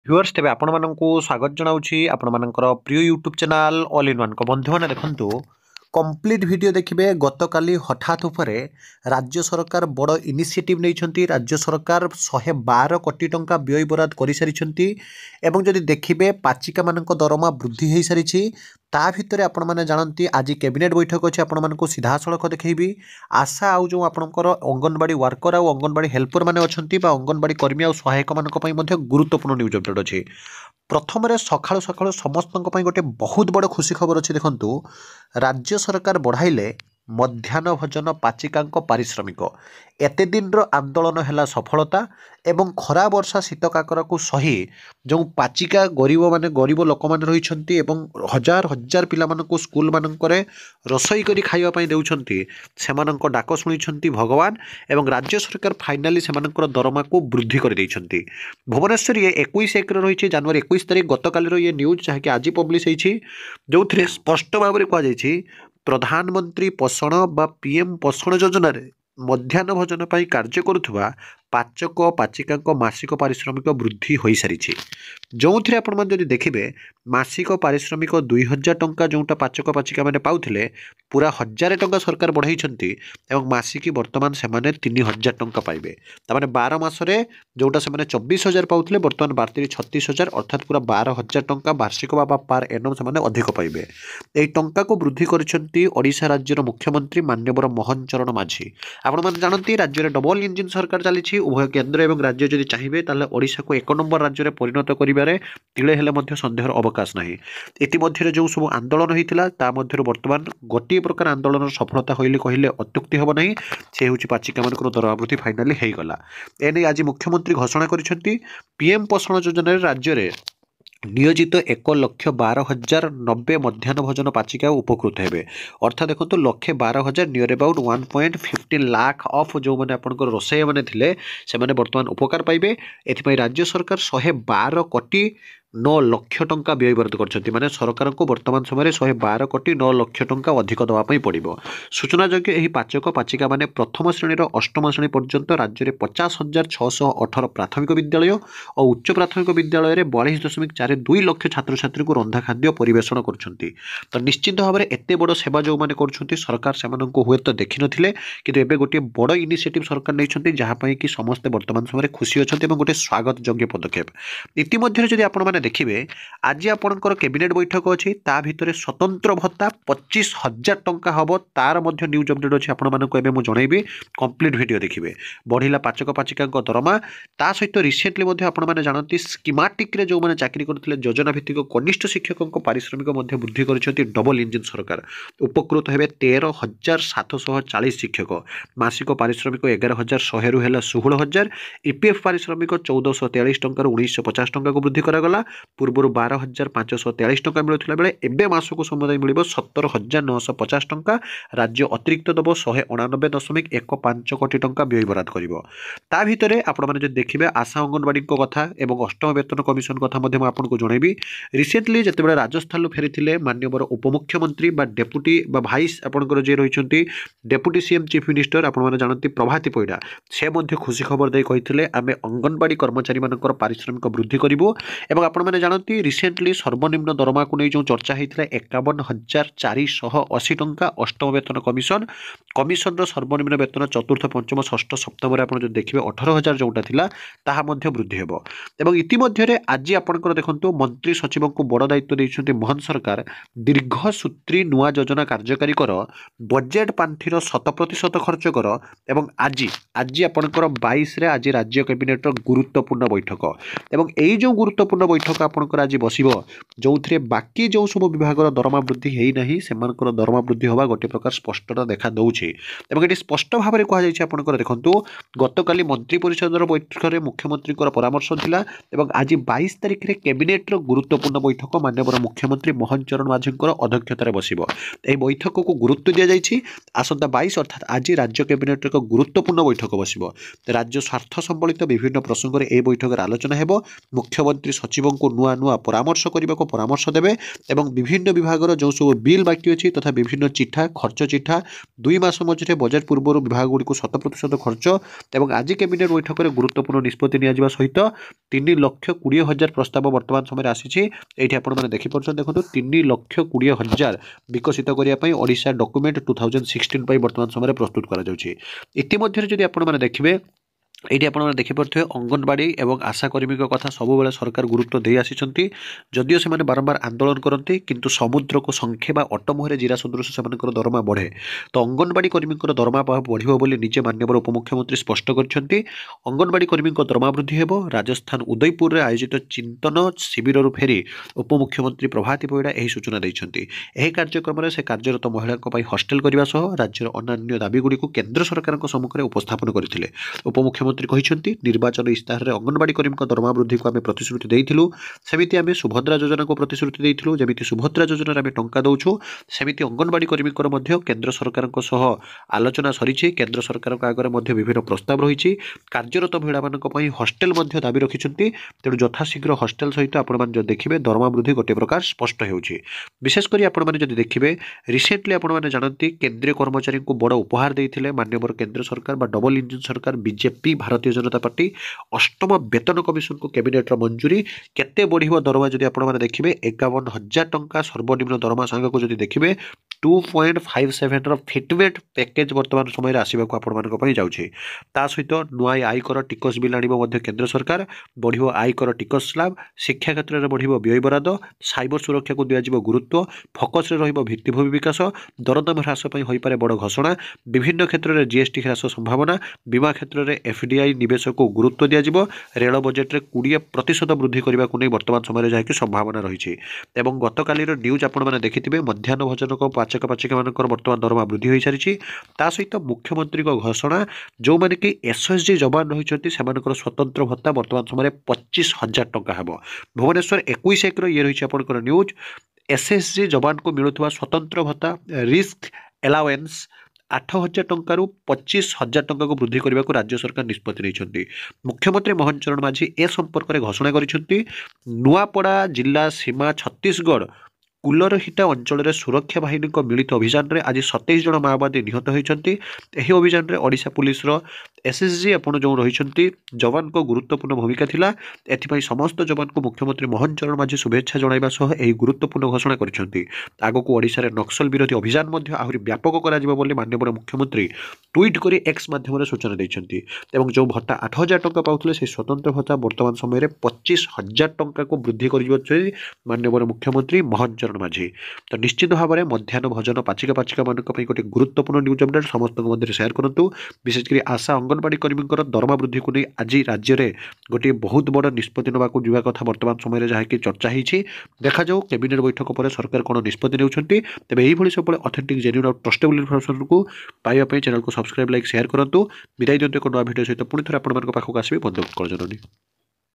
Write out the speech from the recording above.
Viewers तेज आपण स्वागत जनाऊँगी आपण मानकर प्रिय YouTube channel all in one को बंधु मैंने देखु कंप्लीट वीडियो देखिए गतकाली हठात उपरे राज्य सरकार बड़ इनिशिएटिव नहीं राज्य सरकार 112 कोटी टंका व्यय बराद कर सारी एवं जदि देखिए पाचिका मान दरमा वृद्धि हो सारी ता भितर आपण मैंने जानती आज कैबिनेट बैठक अच्छे आपण सीधा सड़क देखी आशा आउ जो आपंकर अंगनवाड़ी वर्कर आउ अंगनवाड़ी हेल्पर मैंने अच्छा अंगनवाड़ी कर्मी आ सहायक मान गुरुत्वपूर्ण न्यूज अपडेट अच्छी प्रथम सकाळु सकाळु समस्त गोटे बहुत बड़ खुशी खबर अच्छी देखु राज्य सरकार बढ़ाइले मध्याह्न भोजन पाचिका पारिश्रमिक एते दिन आंदोलन है सफलता एवं खरा वर्षा शीत काकर को सही जो पाचिका गरीब लोक मैंने रही हजार हजार पिला स्कूल मानक रोसई कर खावाई देउछंती सेमानक डाक शुणी भगवान एवं राज्य सरकार फाइनाली सेमानकर दरमा को वृद्धि कर देइछंती। भुवनेश्वर ये 21/1 रही जनवरी 21 तारिख गतकाली ये न्यूज जहाँकि आज पब्लिश होती जो स्पष्ट भाव में कहुई प्रधानमंत्री पोषण बा पीएम पोषण योजना मध्याह्न भोजन पर कार्य करुवा पाचक पाचिका मासिक पारिश्रमिक वृद्धि हो सारी जो थे आप देखिए मासिक पारिश्रमिक 2000 टंका जोटा पाचक पाचिका मैंने पाते पूरा 1000 टंका सरकार बढ़ाई मासिक बर्तमान से 3000 टंका पाइबे ताने 12 मसरे जोटा से 24,000 पाते बर्तमान 36,000 अर्थात पूरा 12,000 टंका वार्षिक बाबा पार एनम से अधिक पाइबे। यही टंका को वृद्धि करिसेंती राज्यर मुख्यमंत्री माननीय मोहन चरण माझी। आपण जानती राज्य में डबल इंजिन सरकार चली उभय केन्द्र एवं राज्य जदि चाहिए ओडिशा को 1 नंबर राज्य में परिणत करिबारे तिले हेले संदेहर अवकाश नहीं। इतिमध्य जो सब आंदोलन होता बर्तमान गोटे प्रकार आंदोलन सफलता होइले कहले अत्युक्ति हम नहीं से हूँ पाचिका मान दरमा वृद्धि फाइनाली होगला। एने आज मुख्यमंत्री घोषणा करिसेंती पीएम पोषण योजना राज्य में नियोजित 1,12,090 मध्याह्न भोजन पाचिका उपकृत हेबे अर्थात देखो 1,12,000 नियर अबाउट 1.15 लाख ऑफ जो मैंने आप रोसई मैंने थे से बर्तमान उपकार पाइबे। एथिपाई राज्य सरकार 112 कोटी 9 लक्ष टंका व्यय बराद कर माने सरकार को वर्तमान समय 112 कोटी 9 लक्ष टंका अधिक दवाई पड़ो। सूचनाजोग्य यह पाचक पाचिका माने प्रथम श्रेणीर अष्टम श्रेणी पर्यंत राज्य में 50,618 प्राथमिक विद्यालय और उच्च प्राथमिक विद्यालय में 42.42 लक्ष छात्र छात्री को रंधा खाद्य परिवेषण कर तो निश्चित भाव में एत बड़ सेवा जो मैंने कर सरकार से हुए तो देखी नथिले किंतु एबे गोटे बड़ इनिशिएटिव सरकार नहीं जहाँपाई कि समस्ते वर्तमान समय खुशी अच्छा गोटे स्वागत योग्य पदक्षेप। इतिमध्य जदि आपण देखिए आज आपणकर कैबिनेट बैठक अच्छी ता भितर स्वतंत्र भत्ता 25,000 टंका हम तार न्यूज अपडेट अच्छी आपको जनइबी कंप्लीट वीडियो देखिए बढ़िला पाचक पाचिका दरमा ता सहित रिसेंटली आपने जानती स्कीमाटिक जो मैंने चाकरी करते योजना भित्तिक कनिष्ठ शिक्षकों पारिश्रमिक वृद्धि कर डबल इंजिन सरकार उपकृत हे 13,740 शिक्षक मासिक पारिश्रमिक 11,100 रु 16,000 ईपीएफ पारिश्रमिक 1,443 टंका 1,950 टंका को वृद्धि करागला पूर्व 12,543 टंका मिलुथिला बेले एबे मासको समुदाय मिलिबो 17,950 टंका राज्य अतिरिक्त दबो 189.15 कोटी टंका व्यय बराद करिवो। ता भितरे आपण माने जे देखिबे आशा अंगनवाड़ी को कथा एवं अष्टम वेतन कमिशन कथा मध्ये मैं आपनको जणैबी रिसेंटली जेतेबेले राजस्थान फेरिथिले माननीय उपमुख्यमंत्री बा डेपुटी बा भाइस आपनकर जे रहिसंती डेपुटी सीएम चीफ मिनिस्टर आपण माने जानती प्रभाती पैडा से मध्ये खुशी खबर दे कहिथिले आमे अंगनवाड़ी कर्मचारी मानकर पारिश्रमिक वृद्धि करिवो एवं आपण माने जानती रिसेंटली सर्वनिम्न दरमा को नहीं जो चर्चा होता 51,480 टंका अष्टम वेतन कमिशन कमिशन सर्वनिम्न वेतन चतुर्थ पंचम षष्ठ सप्तम जो देखिए 18,000 जोटा थिला ताहा मध्य वृद्धि हेबो। एवं इतिमध्य आज आपनकर देखंतु मंत्री सचिव को बड़ दायित्व देइछन्ति मोहन सरकार दीर्घ सूत्री नुआ योजना कार्यकारी कर बजेट पांठीर 100% खर्च कर एवं आज आपनकर 22 रे आज राज्य कैबिनेट गुरुत्वपूर्ण बैठक एवं यही जो गुरुत्वपूर्ण बैठक आपंकर आज बस जो थे बाकी जो सब विभाग दरमा वृद्धि है से दरमा वृद्धि हवा गोटे प्रकार स्पष्टता देखा दूसरी ये स्पष्ट भाव में कहकर देखो गतकाली मंत्री परिषद बैठक में मुख्यमंत्री परामर्श था आज 22 तारिख में कैबिनेट गुरुत्वपूर्ण बैठक माननीय मुख्यमंत्री मोहन चरण माझी अध्यक्षतार बस बैठक को गुरुत्व दि जाएगी आसंता 22 अर्थात आज राज्य कैबिनेट एक गुरुत्वपूर्ण बैठक बस राज्य स्वार्थ संबलित विभिन्न प्रसंग में यह बैठक आलोचना हो मुख्यमंत्री सचिव ସଚିବଙ୍କୁ ନୂଆ ନୂଆ ପରାମର୍ଶ କରିବାକୁ ପରାମର୍ଶ ଦେବେ ଏବଂ ବିଭିନ୍ନ ବିଭାଗର ଯେଉଁ ସବୁ ବିଲ୍ ବାକି ଅଛି ତଥା ବିଭିନ୍ନ ଚିଠା ଖର୍ଚ୍ଚ ଚିଠା 2 ମାସ ମଝିରେ ବଜେଟ୍ ପୂର୍ବରୁ ବିଭାଗଗୁଡ଼ିକୁ 100% ଖର୍ଚ୍ଚ ଏବଂ ଆଜି କ୍ୟାବିନେଟ୍ ବୈଠକରେ ଗୁରୁତ୍ୱପୂର୍ଣ୍ଣ ନିଷ୍ପତ୍ତି ନିଆଯିବା ସହିତ 3,20,000 ପ୍ରସ୍ତାବ ବର୍ତ୍ତମାନ ସମୟରେ ଆସିଛି। ଏଇଠି ଆପଣମାନେ ଦେଖିପାରୁଛନ୍ତି, ଦେଖନ୍ତୁ 3,20,000 ବିକଶିତ କରିବା ପାଇଁ ଓଡ଼ିଶା ଡକୁମେଣ୍ଟ 2016 ପାଇଁ ବର୍ତ୍ତମାନ ସମୟରେ ପ୍ରସ୍ତୁତ କରାଯାଉଛି। ଇତିମଧ୍ୟରେ ଯଦି ଆପଣମାନେ ଦେଖିବେ ଏଇଠି ଆପଣମାନେ ଦେଖିପାରୁଥିବେ ଅଙ୍ଗନବାଡ଼ି ଏବଂ ଆଶାକର୍ମୀଙ୍କ କଥା ସବୁବେଳେ ସରକାର ଗୁରୁତ୍ୱ ଦେଇ ଆସିଛନ୍ତି। ଯଦିଓ ସେମାନେ ବାରମ୍ବାର ଆନ୍ଦୋଳନ କରନ୍ତି କିନ୍ତୁ ସମୁଦ୍ରକୁ ଶଙ୍ଖେ ବା ଅଟମୁହଁରେ ଜିରା ସଦୃଶ ସେମାନଙ୍କର ଦରମା ବଢ଼େ। ତ ଅଙ୍ଗନବାଡ଼ି କର୍ମୀଙ୍କର ଦରମା ବଢ଼ିବ ବୋଲି ନିଜେ ମାନ୍ୟବର ଉପମୁଖ୍ୟମନ୍ତ୍ରୀ ସ୍ପଷ୍ଟ କରିଛନ୍ତି। ଅଙ୍ଗନବାଡ଼ି କର୍ମୀଙ୍କ ଦରମା ବୃଦ୍ଧି ହେବ। ରାଜସ୍ଥାନ ଉଦୟପୁରରେ ଆୟୋଜିତ ଚିନ୍ତନ ଶିବିରରୁ ଫେରି ଉପମୁଖ୍ୟମନ୍ତ୍ରୀ ପ୍ରଭାତୀ ପରିଡ଼ା ଏହି ସୂଚନା ଦେଇଛନ୍ତି। ଏହି କାର୍ଯ୍ୟକ୍ରମରେ ସେ କାର୍ଯ୍ୟରତ ମହିଳାଙ୍କ ପାଇଁ ହଷ୍ଟେଲ କରିବା ସହ ରାଜ୍ୟର ଅନ୍ୟାନ୍ୟ ଦାବିଗୁଡ଼ିକୁ କେନ୍ଦ୍ର ସରକାରଙ୍କ ସମ୍ମୁଖରେ ଉପସ୍ଥାପନ କରିଥିଲେ। ଉପମୁଖ୍ୟମନ୍ତ୍ରୀ କହିଛନ୍ତି, ନିର୍ବାଚନ ଇସ୍ତାହାରରେ ଅଙ୍ଗନବାଡ଼ି କର୍ମୀଙ୍କ ଦରମା ବୃଦ୍ଧିକୁ ଆମେ ପ୍ରତିଶ୍ରୁତି ଦେଇଥିଲୁ। ସେମିତି ଆମେ ସୁଭଦ୍ରା ଯୋଜନାକୁ ପ୍ରତିଶ୍ରୁତି ଦେଇଥିଲୁ। ଯେମିତି ସୁଭଦ୍ରା ଯୋଜନାରେ ଆମେ ଟଙ୍କା ଦେଉଛୁ, ସେମିତି ଅଙ୍ଗନବାଡ଼ି କର୍ମୀଙ୍କର ମଧ୍ୟ କେନ୍ଦ୍ର ସରକାରଙ୍କ ସହ ଆଲୋଚନା ସରିଛି। କେନ୍ଦ୍ର ସରକାରଙ୍କ ଆଗରେ ମଧ୍ୟ ବିଭିନ୍ନ ପ୍ରସ୍ତାବ ରହିଛି। କାର୍ଯ୍ୟରତ ମହିଳାମାନଙ୍କ ପାଇଁ ହଷ୍ଟେଲ ମଧ୍ୟ ଦାବି ରଖିଛନ୍ତି। ତେଣୁ ଯଥାଶୀଘ୍ର ହଷ୍ଟେଲ ସହିତ ଆପଣମାନେ ଯଦି ଦେଖିବେ ଦରମା ବୃଦ୍ଧି ଗୋଟିଏ ପ୍ରକାର ସ୍ପଷ୍ଟ ହେଉଛି। ବିଶେଷ କରି ଆପଣମାନେ ଯଦି ଦେଖିବେ ରିସେଣ୍ଟଲି ଆପଣମାନେ ଜାଣନ୍ତି କେନ୍ଦ୍ରୀୟ କର୍ମଚାରୀଙ୍କୁ ବଡ଼ ଉପହାର ଦେଇଥିଲେ ମାନ୍ୟବର କେନ୍ଦ୍ର ସରକାର ବା ଡବଲ ଇଞ୍ଜିନ୍ ସରକାର ବିଜେପି ଭାରତୀୟ ଜନତା ପାର୍ଟି। ଅଷ୍ଟମ ବେତନ କମିଶନକୁ କ୍ୟାବିନେଟ୍ର ମଞ୍ଜୁରୀ। କେତେ ବଢ଼ିବ ଦରମା ଯଦି ଆପଣମାନେ ଦେଖିବେ 51,000 ଟଙ୍କା ସର୍ବନିମ୍ନ ଦରମା ସାଙ୍ଗକୁ ଯଦି ଦେଖିବେ 2.57ର ଫିଟମେଣ୍ଟ ପ୍ୟାକେଜ ବର୍ତ୍ତମାନ ସମୟରେ ଆସିବାକୁ ଆପଣମାନଙ୍କ ପାଇଁ ଯାଉଛି। ତା ସହିତ ନୂଆ ଆୟକର ଟିକସ ବିଲ୍ ଆଣିବ ମଧ୍ୟ କେନ୍ଦ୍ର ସରକାର। ବଢ଼ିବ ଆୟକର ଟିକସ ସ୍ଲାବ। ଶିକ୍ଷା କ୍ଷେତ୍ରରେ ବଢ଼ିବ ବ୍ୟୟ ବରାଦ। ସାଇବର ସୁରକ୍ଷାକୁ ଦିଆଯିବ ଗୁରୁତ୍ୱ। ଫୋକସରେ ରହିବ ଭିତ୍ତିଭୂମି ବିକାଶ। ଦରଦାମ ହ୍ରାସ ପାଇଁ ହୋଇପାରେ ବଡ଼ ଘୋଷଣା। ବିଭିନ୍ନ କ୍ଷେତ୍ରରେ ଜିଏସ୍ଟି ହ୍ରାସ ସମ୍ଭାବନା। ବୀମା କ୍ଷେତ୍ରରେ ଏଫ୍ଡିଆଇ ନିବେଶକୁ ଗୁରୁତ୍ୱ ଦିଆଯିବ। ରେଳ ବଜେଟ୍ରେ 20% ବୃଦ୍ଧି କରିବାକୁ ନେଇ ବର୍ତ୍ତମାନ ସମୟରେ ଯାହାକି ସମ୍ଭାବନା ରହିଛି। ଏବଂ ଗତକାଲିର ନ୍ୟୁଜ୍ ଆପଣମାନେ ଦେଖିଥିବେ ମଧ୍ୟାହ୍ନ ଭୋଜନକ ପାଚକମାନଙ୍କର ବର୍ତ୍ତମାନ ଦରମା ବୃଦ୍ଧି ହୋଇସାରିଛି। ତା ସହିତ ମୁଖ୍ୟମନ୍ତ୍ରୀଙ୍କ ଘୋଷଣା, ଯେଉଁମାନେ କି ଏସ୍ଏସ୍ଜି ଯବାନ ରହିଛନ୍ତି ସେମାନଙ୍କର ସ୍ୱତନ୍ତ୍ର ଭତ୍ତା ବର୍ତ୍ତମାନ ସମୟରେ 25,000 ଟଙ୍କା ହେବ। ଭୁବନେଶ୍ୱର 21/1ର ଇଏ ରହିଛି ଆପଣଙ୍କର ନ୍ୟୁଜ୍। ଏସ୍ଏସ୍ଜି ଯବାନଙ୍କୁ ମିଳୁଥିବା ସ୍ୱତନ୍ତ୍ର ଭତ୍ତା ରିସ୍କ ଆଲାୱେନ୍ସ 8,000 ଟଙ୍କାରୁ 25,000 ଟଙ୍କାକୁ ବୃଦ୍ଧି କରିବାକୁ ରାଜ୍ୟ ସରକାର ନିଷ୍ପତ୍ତି ନେଇଛନ୍ତି। ମୁଖ୍ୟମନ୍ତ୍ରୀ ମୋହନ ଚରଣ ମାଝୀ ଏ ସମ୍ପର୍କରେ ଘୋଷଣା କରିଛନ୍ତି। ନୂଆପଡ଼ା ଜିଲ୍ଲା ସୀମା ଛତିଶଗଡ଼ କୁଲରହିଟା ଅଞ୍ଚଳରେ ସୁରକ୍ଷା ବାହିନୀଙ୍କ ମିଳିତ ଅଭିଯାନରେ ଆଜି 27 ଜଣ ମାଓବାଦୀ ନିହତ ହୋଇଛନ୍ତି। ଏହି ଅଭିଯାନରେ ଓଡ଼ିଶା ପୁଲିସର ଏସ୍ଏସ୍ଜି ଆପଣ ଯେଉଁ ରହିଛନ୍ତି ଯବାନଙ୍କ ଗୁରୁତ୍ୱପୂର୍ଣ୍ଣ ଭୂମିକା ଥିଲା। ଏଥିପାଇଁ ସମସ୍ତ ଯବାନଙ୍କୁ ମୁଖ୍ୟମନ୍ତ୍ରୀ ମୋହନ ଚରଣ ମାଝୀ ଶୁଭେଚ୍ଛା ଜଣାଇବା ସହ ଏହି ଗୁରୁତ୍ୱପୂର୍ଣ୍ଣ ଘୋଷଣା କରିଛନ୍ତି। ଆଗକୁ ଓଡ଼ିଶାରେ ନକ୍ସଲ ବିରୋଧୀ ଅଭିଯାନ ମଧ୍ୟ ଆହୁରି ବ୍ୟାପକ କରାଯିବ ବୋଲି ମାନ୍ୟବର ମୁଖ୍ୟମନ୍ତ୍ରୀ ଟ୍ୱିଟ୍ କରି ଏକ୍ସ ମାଧ୍ୟମରେ ସୂଚନା ଦେଇଛନ୍ତି। ଏବଂ ଯେଉଁ ଭତ୍ତା 8,000 ଟଙ୍କା ପାଉଥିଲେ ସେହି ସ୍ୱତନ୍ତ୍ର ଭତ୍ତା ବର୍ତ୍ତମାନ ସମୟରେ 25,000 ଟଙ୍କାକୁ ବୃଦ୍ଧି କରିଛନ୍ତି ମାନ୍ୟବର ମୁଖ୍ୟମନ୍ତ୍ରୀ ମୋହନ ଚରଣ ମାଝୀ। ତ ନିଶ୍ଚିତ ଭାବରେ ମଧ୍ୟାହ୍ନ ଭୋଜନ ପାଚିକାମାନଙ୍କ ପାଇଁ ଗୋଟିଏ ଗୁରୁତ୍ୱପୂର୍ଣ୍ଣ ନ୍ୟୁଜ୍ ଅପଡେଟ୍ ସମସ୍ତଙ୍କ ମଧ୍ୟରେ ସେୟାର କରନ୍ତୁ। ବିଶେଷ କରି ଆଶା ଅଙ୍ଗନବାଡ଼ି କର୍ମୀଙ୍କର ଦରମା ବୃଦ୍ଧିକୁ ନେଇ ଆଜି ରାଜ୍ୟରେ ଗୋଟିଏ ବହୁତ ବଡ଼ ନିଷ୍ପତ୍ତି ନେବାକୁ ଯିବା କଥା ବର୍ତ୍ତମାନ ସମୟରେ ଯାହାକି ଚର୍ଚ୍ଚା ହୋଇଛି। ଦେଖାଯାଉ କ୍ୟାବିନେଟ୍ ବୈଠକ ପରେ ସରକାର କ'ଣ ନିଷ୍ପତ୍ତି ନେଉଛନ୍ତି। ତେବେ ଏହିଭଳି ସବୁବେଳେ ଅଥେଣ୍ଟିକ୍ ଜେନ୍ୟୁନ୍ ଆଉ ଟ୍ରଷ୍ଟେବୁଲ୍ ଇନଫର୍ମେସନ୍କୁ ପାଇବା ପାଇଁ ଚ୍ୟାନେଲକୁ ସବସ୍କ୍ରାଇବ୍ ଲାଇକ୍ ସେୟାର କରନ୍ତୁ। ବିଦାୟ ଦିଅନ୍ତୁ ଏକ ନୂଆ ଭିଡ଼ିଓ ସହିତ ପୁଣି ଥରେ ଆପଣମାନଙ୍କ ପାଖକୁ ଆସିବି ବନ୍ଦେ ଉତ୍କଳ ଜନନୀ।